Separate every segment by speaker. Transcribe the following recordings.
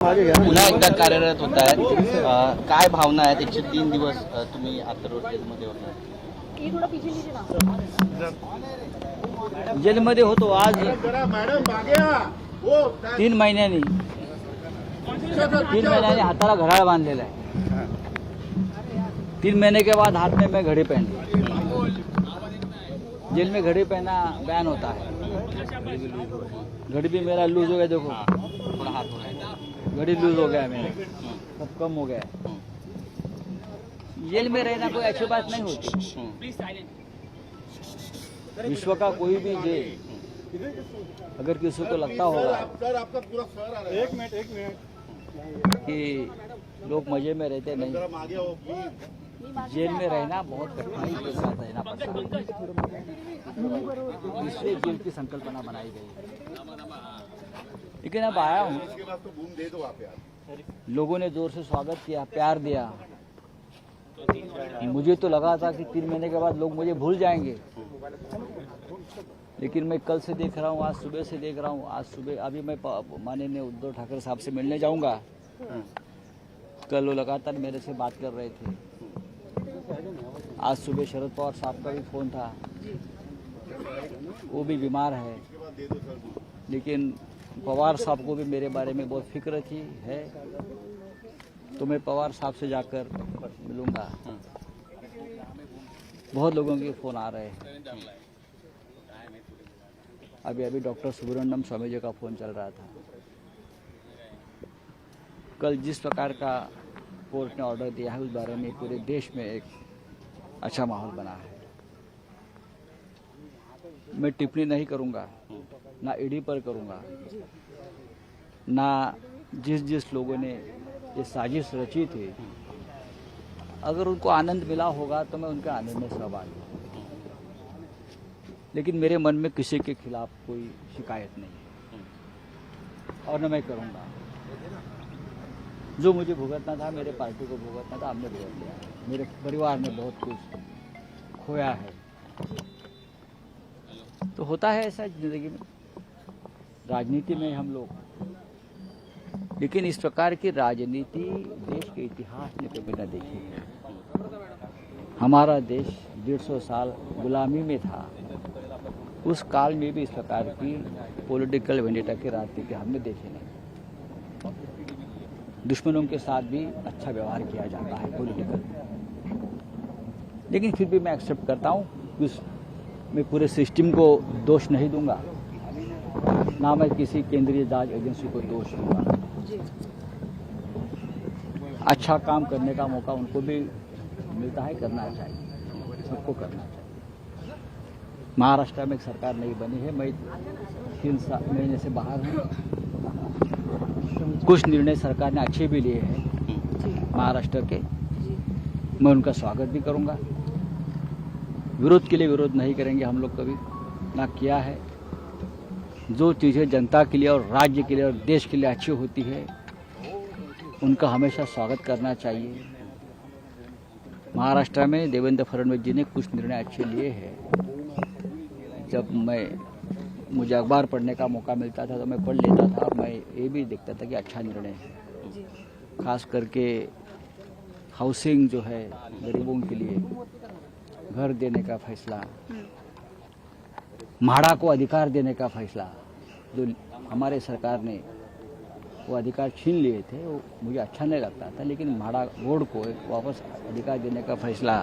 Speaker 1: पुन्हा एकदा कार्यरत होत आहेत. काय भावना आहेत? 103 दिवस तुम्ही आंतररोड जेलमध्ये होता.
Speaker 2: जेलमध्ये होतो आज 3 महिन्यांनी हाताला घड्याळ बांधलेला है. 3 महीने के बाद हाथ में मैं घड़ी पहन ली. जेल में घड़ी पहना बैन होता है. घड़ी भी मेरा लूज हो गया. देखो
Speaker 1: थोड़ा हाथ हो रहा है.
Speaker 2: घड़ी लूज हो गया मेरा, सब कम हो गया. जेल में रहना कोई अच्छी बात नहीं होती. विश्व का कोई भी जेल अगर किसी को लगता होगा कि लोग मजे में रहते नहीं, जेल में रहना बहुत कठिनाई के साथ रहना पड़ता है. इसलिए जेल की संकल्पना बनाई गई. लेकिन अब आया हूँ, लोगों ने जोर से स्वागत किया, प्यार दिया. मुझे तो लगा था कि 3 महीने के बाद लोग मुझे भूल जाएंगे, लेकिन मैं कल से देख रहा हूँ, आज सुबह से देख रहा हूँ. आज सुबह अभी मैं माननीय उद्धव ठाकरे साहब से मिलने जाऊंगा. कल वो लगातार मेरे से बात कर रहे थे. आज सुबह शरद पवार साहब का भी फ़ोन था. वो भी बीमार है, लेकिन पवार साहब को भी मेरे बारे में बहुत फिक्र थी है. तो मैं पवार साहब से जाकर मिलूंगा. बहुत लोगों के फ़ोन आ रहे हैं. अभी डॉक्टर सुब्रमण्यम स्वामी जी का फ़ोन चल रहा था. कल जिस प्रकार का कोर्ट ने ऑर्डर दिया है, उस बारे में पूरे देश में एक अच्छा माहौल बना है. मैं टिप्पणी नहीं करूंगा, ना ईडी पर करूंगा, ना जिस लोगों ने ये साजिश रची थी. अगर उनको आनंद मिला होगा तो मैं उनके आनंद में सहभागी हूँ. लेकिन मेरे मन में किसी के खिलाफ कोई शिकायत नहीं है, और न मैं करूँगा. जो मुझे भुगतना था, मेरे पार्टी को भुगतना था, हमने भुगत लिया. मेरे परिवार ने बहुत कुछ खोया है. तो होता है ऐसा जिंदगी में, राजनीति में हम लोग. लेकिन इस प्रकार की राजनीति देश के इतिहास में कभी न देखी है. हमारा देश 150 साल गुलामी में था. उस काल में भी इस प्रकार की पॉलिटिकल वेंडेटा की राजनीति हमने देखी नहीं. दुश्मनों के साथ भी अच्छा व्यवहार किया जाता है पॉलिटिकल. लेकिन फिर भी मैं एक्सेप्ट करता हूँ. मैं पूरे सिस्टम को दोष नहीं दूंगा, ना मैं किसी केंद्रीय जांच एजेंसी को दोष दूंगा. अच्छा काम करने का मौका उनको भी मिलता है, करना चाहिए, सबको करना चाहिए. महाराष्ट्र में एक सरकार नहीं बनी है. मैं 3 महीने से बाहर हूँ. कुछ निर्णय सरकार ने अच्छे भी लिए हैं महाराष्ट्र के. मैं उनका स्वागत भी करूँगा. विरोध के लिए विरोध नहीं करेंगे हम लोग, कभी ना किया है. जो चीज़ें जनता के लिए और राज्य के लिए और देश के लिए अच्छी होती है, उनका हमेशा स्वागत करना चाहिए. महाराष्ट्र में देवेंद्र फडणवीस जी ने कुछ निर्णय अच्छे लिए हैं. जब मुझे अखबार पढ़ने का मौका मिलता था तो मैं पढ़ लेता था. मैं ये भी देखता था कि अच्छा निर्णय है. खास करके हाउसिंग जो है, गरीबों के लिए घर देने का फैसला, म्हाड़ा को अधिकार देने का फैसला, जो हमारे सरकार ने वो अधिकार छीन लिए थे, वो मुझे अच्छा नहीं लगता था. लेकिन म्हाड़ा बोर्ड को वापस अधिकार देने का फैसला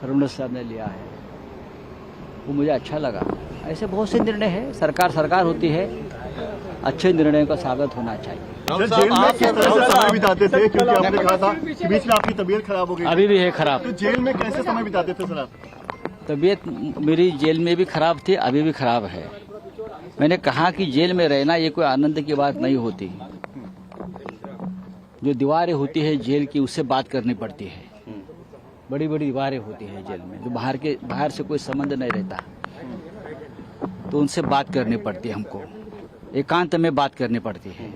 Speaker 2: फडणवीस साहब ने लिया है, वो मुझे अच्छा लगा. ऐसे बहुत से निर्णय हैं. सरकार होती है, अच्छे निर्णयों का स्वागत होना चाहिए.
Speaker 3: जेल में किस तरह से समय बिताते थे, क्योंकि आपने कहा था कि बीच में आपकी तबीयत खराब हो गई.
Speaker 2: अभी भी है खराब.
Speaker 3: तो जेल में कैसे समय बिताते थे सर आप?
Speaker 2: तबीयत मेरी जेल में भी खराब थी, अभी भी खराब है. मैंने कहा कि जेल में रहना ये कोई आनंद की बात नहीं होती. जो दीवारें होती है जेल की, उससे बात करनी पड़ती है. बड़ी बड़ी दीवारें होती है जेल में, जो बाहर से कोई संबंध नहीं रहता, तो उनसे बात करनी पड़ती है. हमको एकांत में बात करनी पड़ती है.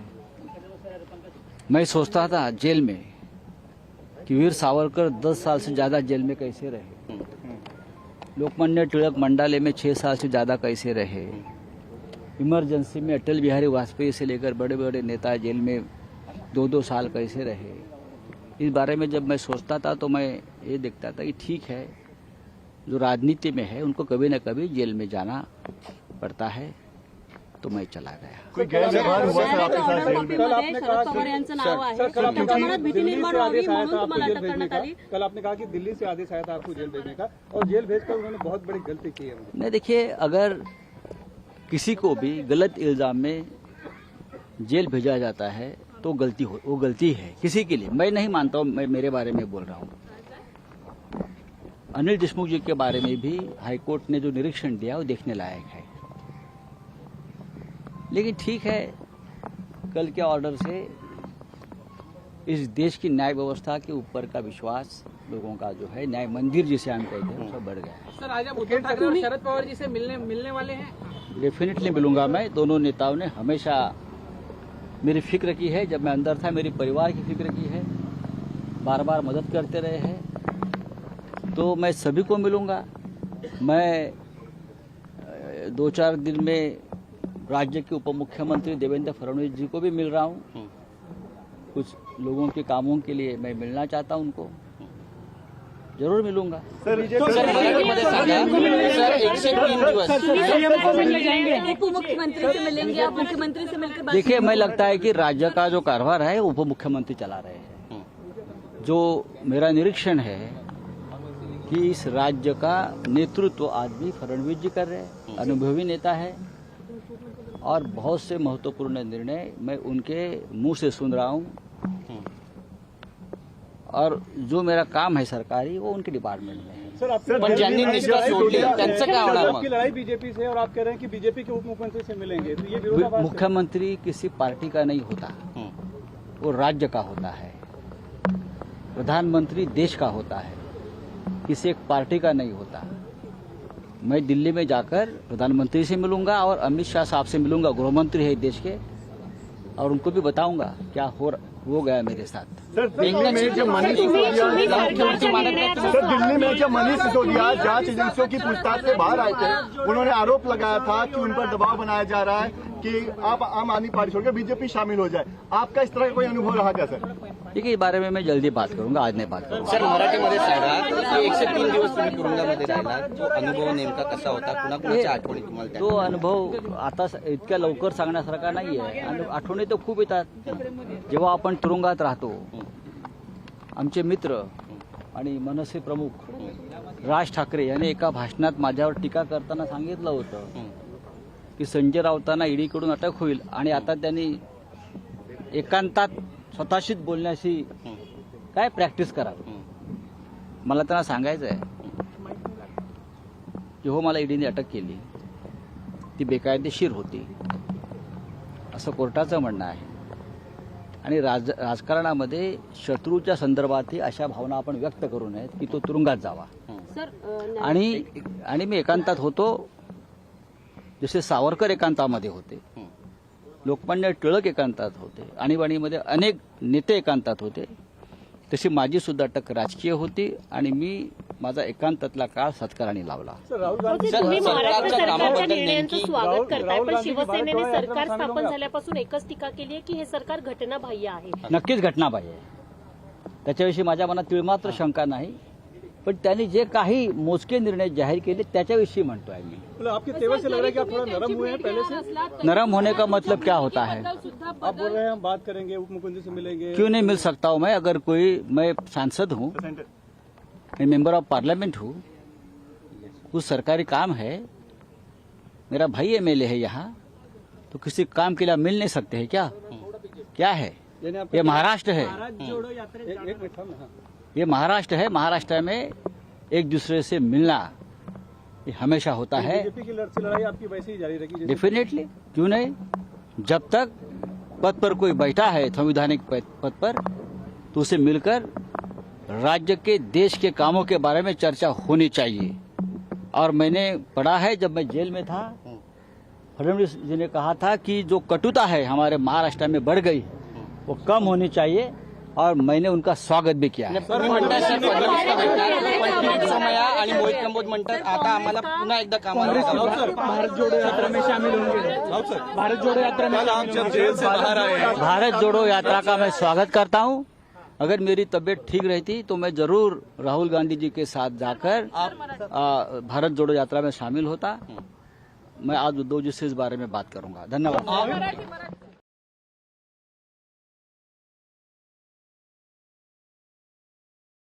Speaker 2: मैं सोचता था जेल में कि वीर सावरकर 10 साल से ज़्यादा जेल में कैसे रहे, लोकमान्य टिलक मंडाले में 6 साल से ज़्यादा कैसे रहे. इमरजेंसी में अटल बिहारी वाजपेयी से लेकर बड़े बड़े नेता जेल में 2-2 साल कैसे रहे, इस बारे में जब मैं सोचता था तो मैं ये देखता था कि ठीक है, जो राजनीति में है उनको कभी न कभी जेल में जाना पड़ता है, तो मैं चला गया।
Speaker 3: कोई गैर व्यवहार हुआ सर आपके साथ जेल में?
Speaker 4: कल आपने कहा शरद पवार यांचं नाव आहे, त्याच्यामुळे भीती निर्माण व्हावी म्हणून तुम्हाला अटक करण्यात आली।
Speaker 5: कल आपने कहा कि दिल्ली से आदेश आया था आपको जेल भेजने का, और जेल भेजकर उन्होंने बहुत बड़ी गलती की है।
Speaker 2: नहीं, देखिए, अगर किसी को भी गलत इल्जाम में जेल भेजा जाता है तो वो गलती है किसी के लिए। मैं नहीं मानता हूं, मैं मेरे बारे में बोल रहा हूं। अनिल देशमुख जी के बारे में भी हाईकोर्ट ने जो निरीक्षण दिया वो देखने लायक है। लेकिन ठीक है, कल के ऑर्डर से इस देश की न्याय व्यवस्था के ऊपर का विश्वास लोगों का जो है, न्याय मंदिर जिसे हम कहते हैं, सब बढ़ गया है।
Speaker 5: सर, आज आप उद्धव ठाकरे और शरद पवार जी से मिलने वाले हैं?
Speaker 2: डेफिनेटली मिलूंगा मैं। दोनों नेताओं ने हमेशा मेरी फिक्र की है, जब मैं अंदर था मेरे परिवार की फिक्र की है, बार बार मदद करते रहे हैं, तो मैं सभी को मिलूंगा। मैं 2-4 दिन में राज्य के उप मुख्यमंत्री देवेंद्र फडणवीस जी को भी मिल रहा हूं। कुछ लोगों के कामों के लिए मैं मिलना चाहता हूं, उनको जरूर मिलूंगा।
Speaker 1: सर मराठीमध्ये सांगा, सर 103 दिवस
Speaker 4: उप मुख्यमंत्री से मिलेंगे आप? मुख्यमंत्री से मिलकर बात
Speaker 2: देखिए, मैं लगता है कि राज्य का जो कारभार है उप मुख्यमंत्री चला रहे हैं। जो मेरा निरीक्षण है कि इस राज्य का नेतृत्व आज भी फडणवीस जी कर रहे हैं, अनुभवी नेता है, और बहुत से महत्वपूर्ण निर्णय मैं उनके मुंह से सुन रहा हूं, और जो मेरा काम है सरकारी वो उनके डिपार्टमेंट में है।
Speaker 5: सर,
Speaker 1: पण ज्यांनी निष्ठा सोडली त्यांचं काय होणार मग?
Speaker 5: आपकी लड़ाई बीजेपी से, और आप कह रहे हैं कि बीजेपी के उप मुख्यमंत्री से मिलेंगे, तो ये विरोधाभास है।
Speaker 2: मुख्यमंत्री किसी पार्टी का नहीं होता, वो राज्य का होता है। प्रधानमंत्री देश का होता है, किसी एक पार्टी का नहीं होता। मैं दिल्ली में जाकर प्रधानमंत्री से मिलूंगा और अमित शाह साहब से मिलूंगा, गृहमंत्री है देश के, और उनको भी बताऊंगा क्या हो गया मेरे साथ।
Speaker 3: सर, दिल्ली में जब मनीष सिसोदिया जांच एजेंसियों की पूछताछ से बाहर आए थे, उन्होंने आरोप लगाया था कि उन पर दबाव बनाया जा रहा है कि आप आम आदमी पार्टी छोड़कर बीजेपी शामिल हो जाए। आपका इस तरह का कोई अनुभव रहा क्या सर?
Speaker 2: देखिए, इस बारे में मैं जल्दी बात करूंगा, आज नहीं बात करूंगा।
Speaker 1: सर मराठीमध्ये सांगा की 103 दिवस तुम्ही तुरुंगामध्ये राहिला, तो अनुभव नेमका कसा होता? कुणाकुणाच्या आठवणी तुम्हाला?
Speaker 2: तो अनुभव आता इतक्या लवकर सांगण्यासारखा नाही आहे, आणि आठवणी तर खूप येतात। जेव्हा आपण तुरुंगात राहतो, आमचे मित्र आणि मनसे प्रमुख राज ठाकरे यांनी एका भाषणात माझ्यावर टीका करताना सांगितलं होतं की संजय राऊतांना ईडीकडून अटक होईल, आणि आता त्यांनी एकांतात स्वतःशीच बोलण्याची काय प्रॅक्टिस करावी। मला त्यांना सांगायचं आहे की हो, मला ईडीने अटक केली, ती बेकायदेशीर होती, असं कोर्टाचं म्हणणं आहे। आणि राजकारणामध्ये शत्रूच्या संदर्भातही अशा भावना आपण व्यक्त करू नयेत की तो तुरुंगात जावा। आणि मी एकांतात होतो, जसे सावरकर एकांतामध्ये होते, लोकमान्य टिळक एकांतात होते, आणीबाणीमध्ये अनेक नेते एकांतात होते, तशी माझी सुद्धा अटक राजकीय होती, आणि मी माझा एकांतातला काळ सत्काराने लावला।
Speaker 4: तुम्ही महाराष्ट्र सरकारच्या निर्णयांचं स्वागत करताय, पण शिवसेनेने सरकार स्थापन झाल्यापासून एकच टीका केली आहे की हे सरकार घटनाबाह्य आहे।
Speaker 2: नक्कीच घटनाबाह्य आहे, त्याच्याविषयी माझ्या मनात तिळमात्र शंका नाही, पण त्यांनी जे काही मोजके निर्णय जाहीर केले त्याच्याविषयी म्हणतोय मी।
Speaker 5: मतलब आपके तेवर से लग रहा है कि आप थोड़ा नरम हुए हैं पहले से।
Speaker 2: नरम होने का मतलब क्या होता है?
Speaker 5: आप बोल रहे हैं हम बात करेंगे, उप मुख्यमंत्री से मिलेंगे।
Speaker 2: क्यों नहीं मिल सकता हूं मैं? अगर मैं सांसद हूं, मैं मेंबर ऑफ पार्लियामेंट हूं, कुछ सरकारी काम है, मेरा भाई एमएलए है यहाँ, तो किसी काम के लिए मिल नहीं सकते हैं क्या? क्या है ये? महाराष्ट्र है, ये महाराष्ट्र है। महाराष्ट्र में एक दूसरे से मिलना ये हमेशा होता है।
Speaker 5: बीजेपी की लड़ाई आपकी वैसे ही जारी रहेगी?
Speaker 2: डेफिनेटली, क्यों नहीं। जब तक पद पर कोई बैठा है संवैधानिक पद पर, तो उसे मिलकर राज्य के देश के कामों के बारे में चर्चा होनी चाहिए। और मैंने पढ़ा है, जब मैं जेल में था, फडणवीस जी ने कहा था कि जो कटुता है हमारे महाराष्ट्र में बढ़ गई, वो कम होनी चाहिए, और मैंने उनका स्वागत भी किया है।
Speaker 1: तुम्ही म्हणताय सर फडणवीसला भेटणार, पण किरीट सोमय्या आणि मोहित कंबोज म्हणतात आता आम्हाला पुन्हा एकदा कामाला लावा.
Speaker 5: भारत जोडो यात्रा में शामिल होंगे। भारत जोडो यात्रा में आप जब जेल से बाहर आए,
Speaker 2: भारत जोड़ो यात्रा का मैं स्वागत करता हूं। अगर मेरी तबीयत ठीक रहती तो मैं जरूर राहुल गांधी जी के साथ जाकर भारत जोड़ो यात्रा में शामिल होता। मैं आज उद्धव जी से इस बारे में बात करूंगा। धन्यवाद।